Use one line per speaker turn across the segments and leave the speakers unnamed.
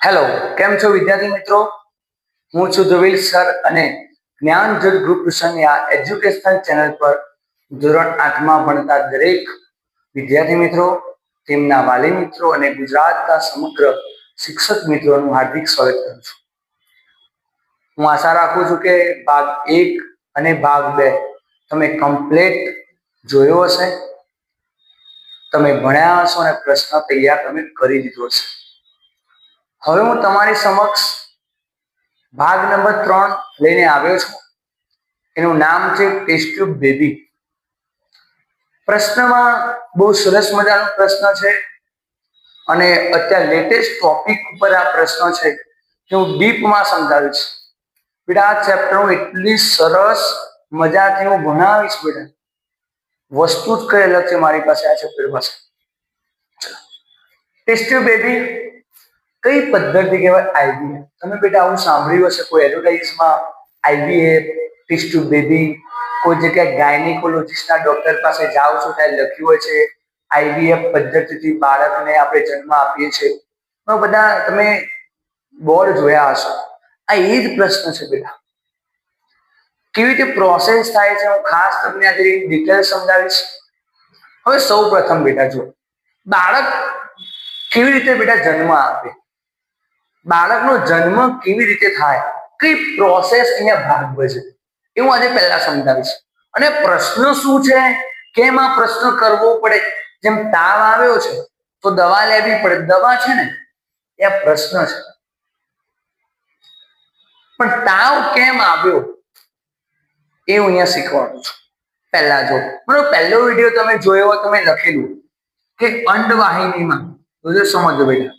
Hello, કેમ છો વિદ્યાર્થી મિત્રો? હું છું ધ્રુવીલ સર અને જ્ઞાન જ્યોત ગ્રુપ ટ્યુશનની આ એજ્યુકેશનલ ચેનલ પર ધોરણ 8માં ભણતા દરેક વિદ્યાર્થી મિત્રો, તેમના વાલી મિત્રો અને ગુજરાતના સમગ્ર શિક્ષક મિત્રોનું હાર્દિક સ્વાગત કરું છું. હું આશા રાખું છું કે ભાગ 1 અને ભાગ 2 તમે કમ્પ્લીટ જોયો હશે, તમે ભણ્યા હશો અને પ્રશ્ન તૈયાર તમે કરી દીધો હશે. હવે હું તમારી સમક્ષ ભાગ નંબર 3 લઈને આવ્યો છું. એનું નામ છે ટેસ્ટ ટ્યુબ બેબી. પ્રશ્નમાં બહુ સરસ મજાનો પ્રશ્ન છે અને અત્યારે લેટેસ્ટ ટોપિક ઉપર આ પ્રશ્ન છે કે હું ડીપમાં સમજાવીશ. બેટા આ ચેપ્ટર હું એટલી સરસ મજાથી હું ભણાવીશ બેટા, વસ્તુ જ કઈ અલગ છે મારી પાસે આ ચેપ્ટર પાસે. ટેસ્ટ ટ્યુબ બેબી કઈ પદ્ધતિ કહેવાય? આઈવીએફ. તમે બેટા આવું સાંભળ્યું હશે કોઈ એડવર્ટાઇઝમાં, આઈવીએફ, ટેસ્ટ ટ્યુબ બેબી. કોઈ જગ્યાએ ગાયનેકોલોજીસ્ટના ડોક્ટર પાસે જાઓ છો ત્યારે લખ્યું હોય છે આઈવીએફ પદ્ધતિથી બાળકને આપણે જન્મ આપીએ છીએ. બધા તમે બોર્ડ જોયા હશો. આ એ જ પ્રશ્ન છે બેટા. કેવી રીતે પ્રોસેસ થાય છે હું ખાસ તમને આજે ડિટેલ સમજાવીશ. હવે સૌ પ્રથમ બેટા જો બાળક કેવી રીતે બેટા જન્મ આપે, બાળકનો જન્મ કેવી રીતે થાય, કઈ પ્રોસેસ અહીંયા ભાગ ભજવે એ હું આજે પહેલા સમજાવીશ. અને પ્રશ્ન શું છે, કેમ આ પ્રશ્ન કરવો પડે? જેમ તાવ આવ્યો છે તો દવા લેવી પડે, દવા છે ને એ પ્રશ્ન છે. પણ તાવ કેમ આવ્યો એ હું અહીંયા શીખવાનું છું. પહેલા જો મારો પહેલો વિડીયો તમે જોયો હોય, તમે લખેલું કે અંડવાહિનીમાં, તો સમજો બેટા,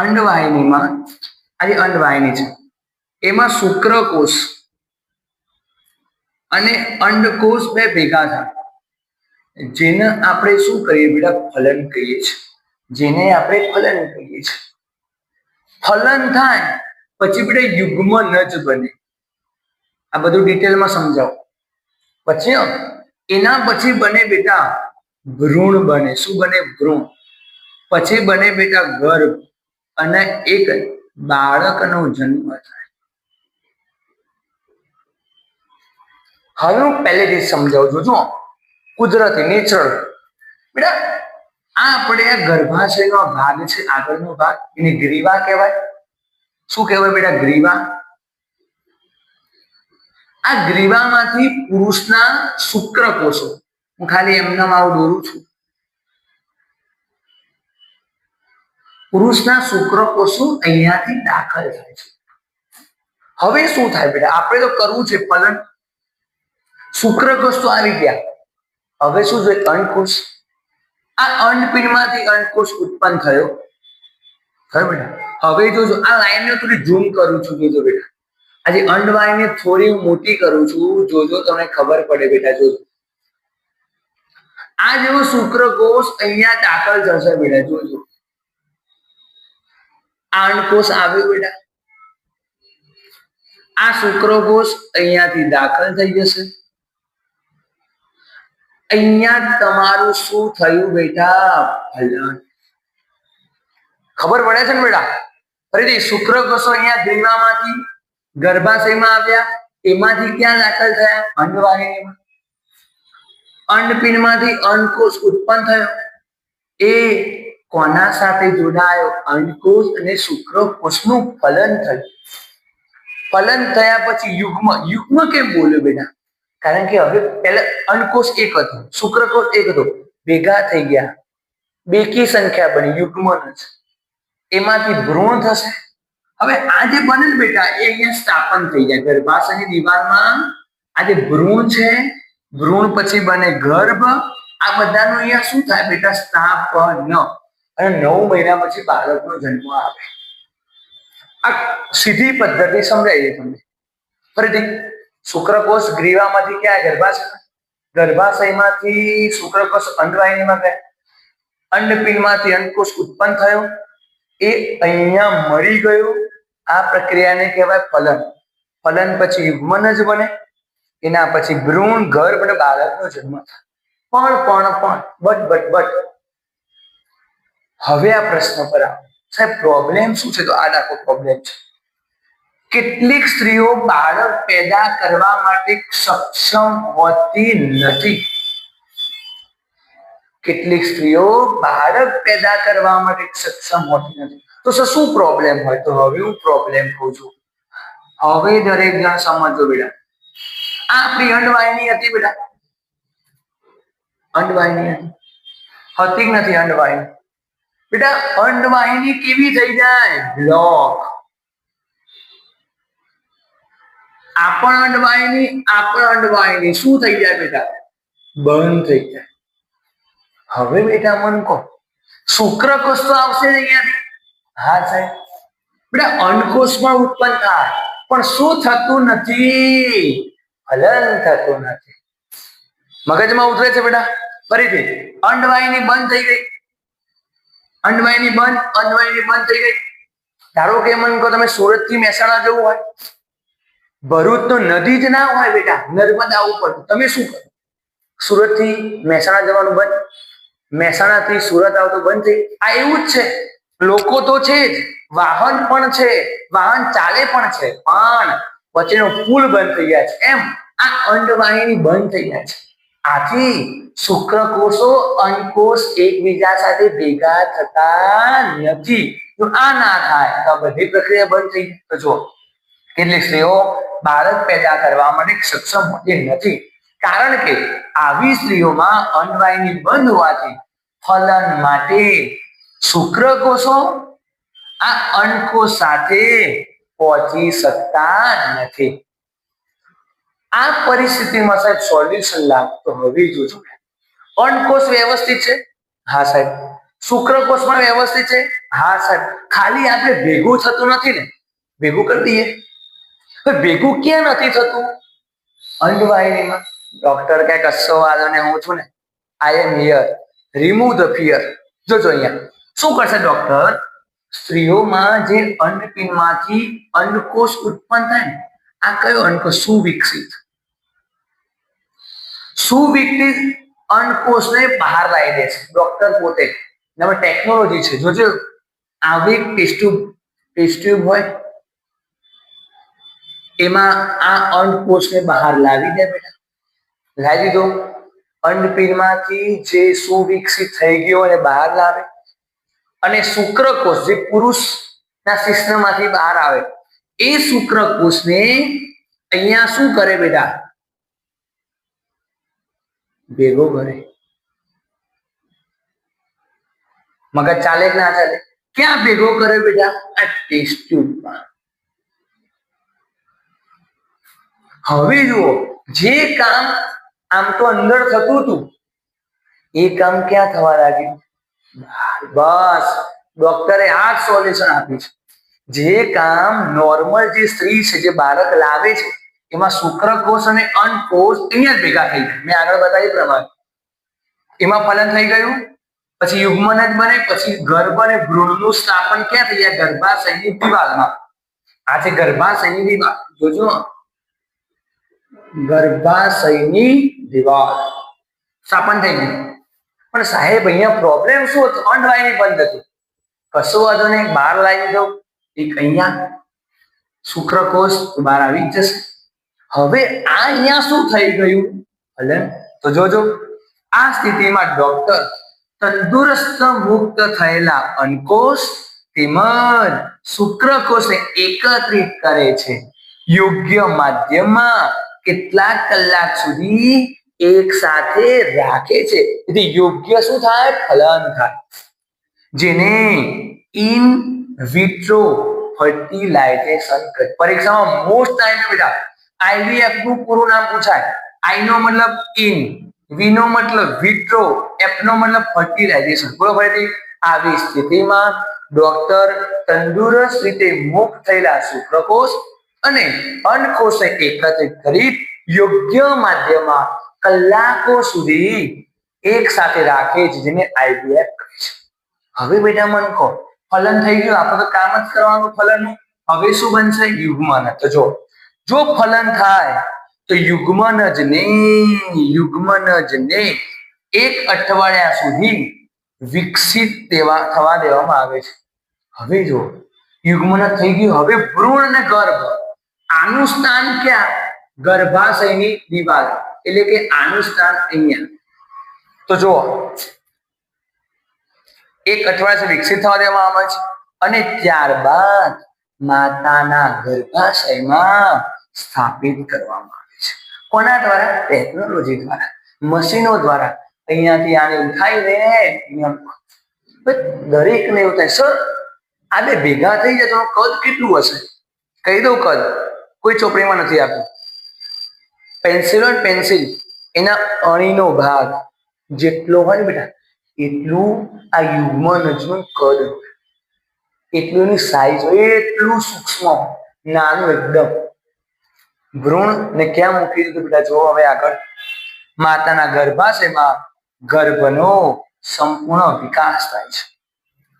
અંડવાહિનીમાં આજે અંડવાહિની છે, એમાં શુક્રકોષ અને અંડકોષ બે ભેગા થાય, જેને આપણે શું કહીએ બેટા? ફલન કહીએ છીએ. જેને આપણે ફલન કહીએ છીએ. ફલન થાય પછી બેટા યુગ્મનજ બને. આ બધું ડિટેલમાં સમજાવો. પછી એના પછી બને બેટા ભ્રૂણ બને. શું બને? ભ્રૂણ. પછી બને બેટા ગર્ભ અને એક બાળકનો જન્મ થાય. હવે હું પહેલેથી સમજાવું છું. જો કુદરતી નેચરલ બેટા, આ આપણે આ ગર્ભાશયનો ભાગ છે, આગળનો ભાગ, એને ગ્રીવા કહેવાય. શું કહેવાય બેટા? ગ્રીવા. આ ગ્રીવામાંથી પુરુષના શુક્રકોષો, હું ખાલી એમનામ આવું દોરું છું, પુરુષના શુક્રકોષો અહીંયાથી દાખલ થાય છે. હવે શું થાય બેટા? આપણે તો કરવું છે ફલન. શુક્રકોષ તો આવી ગયા. હવે શું જોઈએ? અંડકોષ. આ અંડપીંડમાંથી અંડકોષ ઉત્પન્ન થયો. હવે જોજો આ લાઈનને થોડી ઝૂમ કરું છું. જોજો બેટા, આજે અંડવાહિની થોડી મોટી કરું છું. જોજો તમને ખબર પડે બેટા. જોજો આ જેવો શુક્રકોષ અહીંયા દાખલ થશે બેટા. જોજો આ અંડકોષ આવ્યો બેટા, આ શુક્રકોષ અહીંયાથી દાખલ થઈ જશે. અહીંયા તમારું શું થયું બેટા? ફલન. ખબર પડે છે ને બેટા? ફરીથી શુક્રકોષો અહીંયા ગ્રીવામાંથી ગર્ભાશયમાં આવ્યા, એમાંથી ક્યાં દાખલ થયા? અંડવાહિનીમાં. અંડપિંડમાંથી અંડકોષ ઉત્પન્ન થયો. એ કોના સાથે જોડાયો? અંડકોષ અને શુક્રકોષનું ફલન થયું. ફલન થયા પછી યુગ્મ. યુગ્મ કેમ બોલ્યો બેટા? કારણ કે હવે પહેલા અંડકોષ એક હતો, શુક્રકોષ એક હતો, ભેગા થઈ ગયા, બેકી સંખ્યા બની, યુગ્મન. એમાંથી ભ્રૂણ થશે. હવે આ જે બને ને બેટા, એ અહીંયા સ્થાપન થઈ જાય ગર્ભાશયની દિવાલમાં. આ જે ભ્રૂણ છે, ભ્રૂણ પછી બને ગર્ભ. આ બધાનું અહીંયા શું થાય બેટા? સ્થાપન. અને 9 મહિના પછી બાળકનો જન્મ આવે. આ સીધી પદ્ધતિ સમજાય તમને. ફરીથી શુક્રકોષ ગ્રીવામાંથી ક્યાં? ગર્ભાશય. ગર્ભાશયમાંથી શુક્રકોષ અંડવાહિનીમાં ગયા. અંડપિંડમાંથી અંડકોષ ઉત્પન્ન થયો, એ અહીંયા મરી ગયો. આ પ્રક્રિયાને કહેવાય ફલન. ફલન પછી યુગ્મન જ બને. એના પછી ભ્રૂણ, ગર્ભ અને બાળકનો જન્મ થાય. પણ બટ હવે આ પ્રશ્ન પર આવો. સાહેબ પ્રોબ્લેમ શું છે? તો આ આખો પ્રોબ્લેમ છે. કેટલીક સ્ત્રીઓ બાળક પેદા કરવા માટે સક્ષમ હોતી નથી. કેટલીક સ્ત્રીઓ બાળક પેદા કરવા માટે સક્ષમ હોતી નથી. તો શું પ્રોબ્લેમ હોય? તો હવે હું પ્રોબ્લેમ કહું છું. હવે દરેક જણ સમજો બેટા. આ આપણી અંડવાહિની હતી બેટા. અંડવાહિની હતી કે નથી? અંડવાહિની બેટા, અંડવાહિની કેવી થઈ જાય? બ્લોક. આપણ અંડવાહિની શું થઈ જાય બેટા? બંધ થઈ જાય. હવે બેટા મન કહો, શુક્રકોષ તો આવશે અહીંયાથી. હા સાહેબ. બેટા અંડકોષ પણ ઉત્પન્ન થાય, પણ શું થતું નથી? ફલન થતું નથી. મગજમાં ઉતરે છે બેટા? ફરીથી અંડવાહિની બંધ થઈ ગઈ. અંડવાહિની બંધ થઈ ગઈ. ધારો કે મન કહો તમે સુરત થી મહેસાણા જવું હોય, ભરૂચ તો નદી જ ના હોય બેટા, નર્મદા ઉપર. તમે શું કરો? સુરત થી મહેસાણા જવાનું બંધ, મહેસાણા થી સુરત આવતું બંધ થઈ. આ એવું જ છે. લોકો તો છે જ, વાહન પણ છે, વાહન ચાલે પણ છે, પણ વચ્ચેનો પુલ બંધ થઈ ગયા છે. એમ આ અંડવાહિની બંધ થઈ ગયા છે. આથી શુક્રકોષો અંડકોષ એકબીજા સાથે ભેગા થતા નથી. જો આ ના થાય તો બધી પ્રક્રિયા બંધ થઈ જાય. તો જો કેટલીક સ્ત્રીઓ બાળક પેદા કરવા માટે સક્ષમ હોતી નથી, કારણ કે આવી સ્ત્રીઓમાં અંડવાહિની બંધ હોવાથી ફલન માટે શુક્રકોષો આ અંડકોષ સાથે પહોંચી શકતા નથી. આ પરિસ્થિતિમાં સાહેબ સોલ્યુશન લાગતો હવે જોજો. અંડકોષ વ્યવસ્થિત છે? હા સાહેબ. શુક્રકોષ પણ વ્યવસ્થિત છે? હા સાહેબ. ખાલી આપણે ભેગું થતું નથી ને, ભેગું કરી દઈએ. ભેગું ક્યાં નથી થતું? અંડવાહિનીમાં. ડોક્ટર કે કશો વાંધો ને, હું છું ને, I am here, remove the fear. જોજો અહીંયા શું કરશે ડોક્ટર? સ્ત્રીઓમાં જે અંડપિંડમાંથી અંડકોષ ઉત્પન્ન થાય ને, આ કયો અંડકોષ? સુવિકસિત અંડકોષને બહાર લાવી દે છે ડોક્ટર પોતે. ટેકનોલોજી છે. જોજો આવી ટેસ્ટ ટ્યુબ હોય, એમાં આ અંડકોષને બહાર લાવી દે બેટા. લાવી દીધો. અંડપિંડમાંથી જે સુવિકસિત થઈ ગયો અને બહાર લાવે, અને શુક્રકોષ જે પુરુષના શિશ્નમાંથી બહાર આવે, એ શુક્રકોષને અહીંયા શું કરે બેટા? ભેગો કરે. મગજ ચાલે કે ના ચાલે? ક્યાં ભેગો કરે બેટા? આ ટેસ્ટ ટ્યુબમાં. હવે જુઓ, જે કામ આમ તો અંદર થતું હતું, એ કામ ક્યાં થવા લાગ્યું? બસ ડોક્ટરે આ સોલ્યુશન આપ્યું છે. જે કામ નોર્મલ જે સ્ત્રી છે, જે બાળક લાવે છે, એમાં શુક્રકોષ અને અંડકોષ અહીંયા જ ભેગા થઈ જાય. મેં આગળ બતાવ્યું પ્રમાણે એમાં ફલન થઈ ગયું, પછી યુગ્મન જ બને, પછી ગર્ભ અને ભ્રૂણનું સ્થાપન ક્યાં થઈ જાય? ગર્ભાશયની દિવાલમાં. આ છે ગર્ભાશયની દિવાલ. જોજો, ગર્ભાશયની દિવાલ સ્થાપન થઈ ગયું. પણ સાહેબ અહીંયા પ્રોબ્લેમ શું હતો? અંડવાહિની બંધ હતી. કશો વાંધો નહીં, બહાર લાવી દો. એક અહીંયા શુક્રકોષ બહાર આવી જશે. હવે આ અહીંયા શું થઈ ગયું? ફલન. તો જોજો, આ સ્થિતિમાં ડોક્ટર તંદુરસ્ત મુક્ત થયેલા અંડકોષ તેમજ શુક્રકોષને એકત્રિત કરે છે. યોગ્ય માધ્યમમાં કેટલાક કલાક સુધી એક સાથે રાખે છે. તેથી યોગ્ય શું થાય? ફલન થાય. જેને ઇન વિટ્રો ફર્ટિલાઇઝેશન કહે. પરીક્ષામાં મોસ્ટ ટાઈમ બેટા આઈવીએફ નું પૂરું નામ પૂછાય. આઈ નો મતલબ ઇન, વી નો મતલબ વિટ્રો, એફ નો મતલબ ફર્ટિલાઇઝેશન. બરોબર. આવી સ્થિતિમાં ડોક્ટર તંદુરસ્ત રીતે મુક્ત થયેલા શુક્રકોષ અને અંડકોષને એકત્રિત કરી યોગ્ય માધ્યમમાં કલાકો સુધી એક સાથે રાખે છે, જેને આઈવીએફ કહે છે. હવે બેટા મન કહો, ફલન થઈ ગયું, આપણે તો કામ જ કરવાનું ફલનનું. હવે શું બનશે? યુગ્મન. તો જો ફલન થાય તો યુગ્મનજને 1 અઠવાડિયા સુધી વિકસિત થવા દેવામાં આવે છે. હવે જો યુગ્મન થઈ ગયું, હવે ભ્રૂણ અને ગર્ભ, આનું સ્થાન ક્યાં? ગર્ભાશયની દિવાલ, એટલે કે આનું સ્થાન અહીંયા. તો જો 1 અઠવાડિયા વિકસિત થવા દેવામાં આવે છે અને ત્યારબાદ માતાના ગર્ભાશયમાં સ્થાપિત કરવામાં આવે છે. કોના દ્વારા? ટેકનોલોજી દ્વારા, મશીનો દ્વારા. અહીંયાથી આને ઉઠાવીને દરેકને એવું થાય, સર આ બે ભેગા થઈ જાય તો કદ કેટલું હશે? કહી દઉં કદ, કોઈ ચોપડીમાં નથી આપ્યું. પેન્સિલ હોય પેન્સિલ, એના અણીનો ભાગ જેટલો હોય ને બેટા, એટલું આ યુગ્મનજનું કદ, એટલું એની સાઈઝ હોય, એટલું સૂક્ષ્મ, નાનું એકદમ. ભ્રૂણ ને ક્યાં મૂકી દીધું બેટા? જો હવે આગળ માતાના ગર્ભાશયમાં ગર્ભનો સંપૂર્ણ વિકાસ થાય છે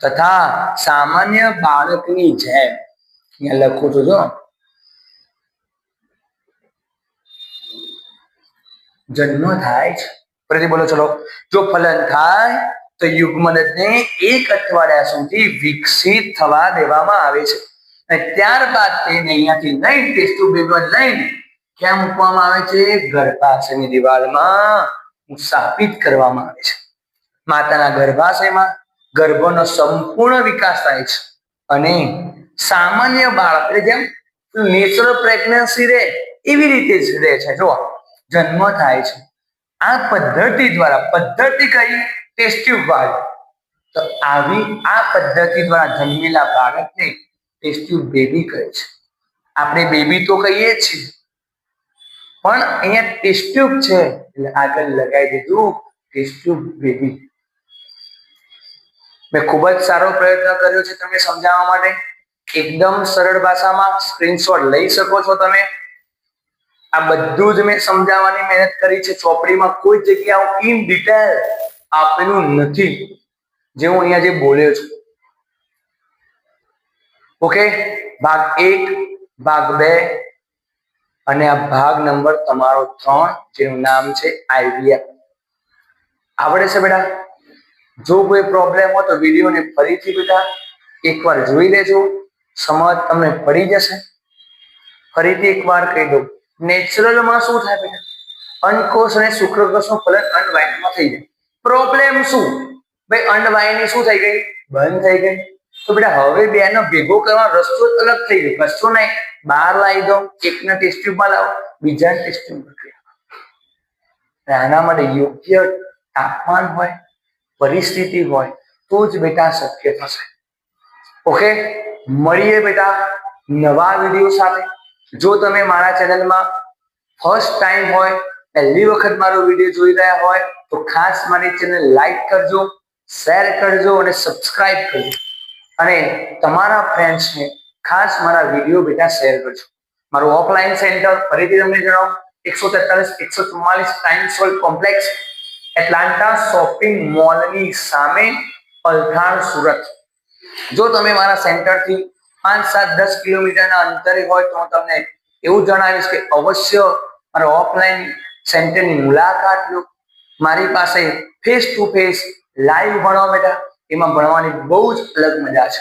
તથા સામાન્ય બાળકની જેમ, અહીંયા લખું છું જો, જન્મ થાય છે. ફરીથી બોલો ચલો. જો ફલન થાય તો યુગ્મનજને 1 અઠવાડિયા સુધી વિકસિત થવા દેવામાં આવે છે અને ત્યારબાદ તેને અહીંયાથી લઈને ટેસ્ટ ટ્યુબ બેબીમાં લઈને ક્યાં મૂકવામાં આવે છે? ગર્ભાશયની દિવાલમાં સ્થાપિત કરવામાં આવે છે. માતાના ગર્ભાશયમાં ગર્ભનો સંપૂર્ણ વિકાસ થાય છે અને સામાન્ય બાળક, એટલે જેમ નેચરલ પ્રેગ્નન્સી રહે એવી રીતે જ રહે છે. જો જન્મ થાય છે આ પદ્ધતિ દ્વારા. પદ્ધતિ કઈ? ટેસ્ટ ટ્યુબ વાળી. તો આવી આ પદ્ધતિ દ્વારા જન્મેલા બાળકને ટેસ્ટ ટ્યુબ બેબી કહે છે. આપણે બેબી તો કહીએ છીએ, પણ અહીંયા ટેસ્ટ ટ્યુબ છે એટલે આગળ લગાવી દીધું ટેસ્ટ ટ્યુબ બેબી. મેં ખૂબ જ સારો પ્રયત્ન કર્યો છે તમને સમજાવવા માટે. એકદમ સરળ ભાષામાં સ્ક્રીનશોટ લઈ શકો છો તમે. આ બધું જ મેં સમજાવવાની મહેનત કરી છે. ચોપડીમાં કોઈ જગ્યા ઇન ડિટેલ આપેલું નથી, જે હું અહીંયા જે બોલ્યો છું. ઓકે, ભાગ 1, ભાગ 2 અને આ ભાગ નંબર તમારો 3, જેનું નામ છે આઈવીએફ. આવડે છે બેટા? જો કોઈ પ્રોબ્લેમ હોય તો વિડીયોને ફરીથી બેટા એકવાર જોઈ લેજો, સમજ તમને પડી જશે. ફરીથી એકવાર કહી દઉં, નેચરલમાં શું થાય બેટા? અંડકોષ અને શુક્રકોષનું ફલન અંડવાહિનીમાં થઈ જાય. પ્રોબ્લેમ શું? ભાઈ અંડવાહિની શું થઈ ગઈ? બંધ થઈ ગઈ. તો બેટા હવે બેનો ભેગો કરવાનો રસ્તો જ અલગ થઈ ગયો. કશો નહીં, બહાર લાવી દો, એકના ટેસ્ટ ટ્યુબમાં લાવો, બીજાને ટેસ્ટ ટ્યુબમાં. આના માટે યોગ્ય તાપમાન હોય, પરિસ્થિતિ હોય તો જ બેટા શક્ય થશે. ઓકે, મળીએ બેટા નવા વિડીયો સાથે. જો તમે મારા ચેનલમાં ફર્સ્ટ ટાઈમ હોય, પહેલી વખત મારો વિડીયો જોઈ રહ્યા હોય તો ખાસ મારી ચેનલ લાઈક કરજો, શેર કરજો અને સબસ્ક્રાઇબ કરજો. અને તમારા ફ્રેન્ડ્સને ખાસ મારા વિડીયો બેટા શેર કરજો. મારું ઓફલાઈન સેન્ટર ફરીથી તમને જણાવું, 143-144 ટાઈમ્સોલ કોમ્પ્લેક્સ, એટલાન્ટા શોપિંગ મોલની સામે, અલથાણ, સુરત. જો તમે મારા સેન્ટરથી 5, 7, 10 કિલોમીટરના અંતરે હોય તો હું તમને એવું જણાવીશ કે અવશ્ય મારા ઓફલાઈન સેન્ટરની મુલાકાત લો. મારી પાસે ફેસ ટુ ફેસ લાઈવ ભણવા બેટા, એમાં ભણવાની બહુ જ અલગ મજા છે.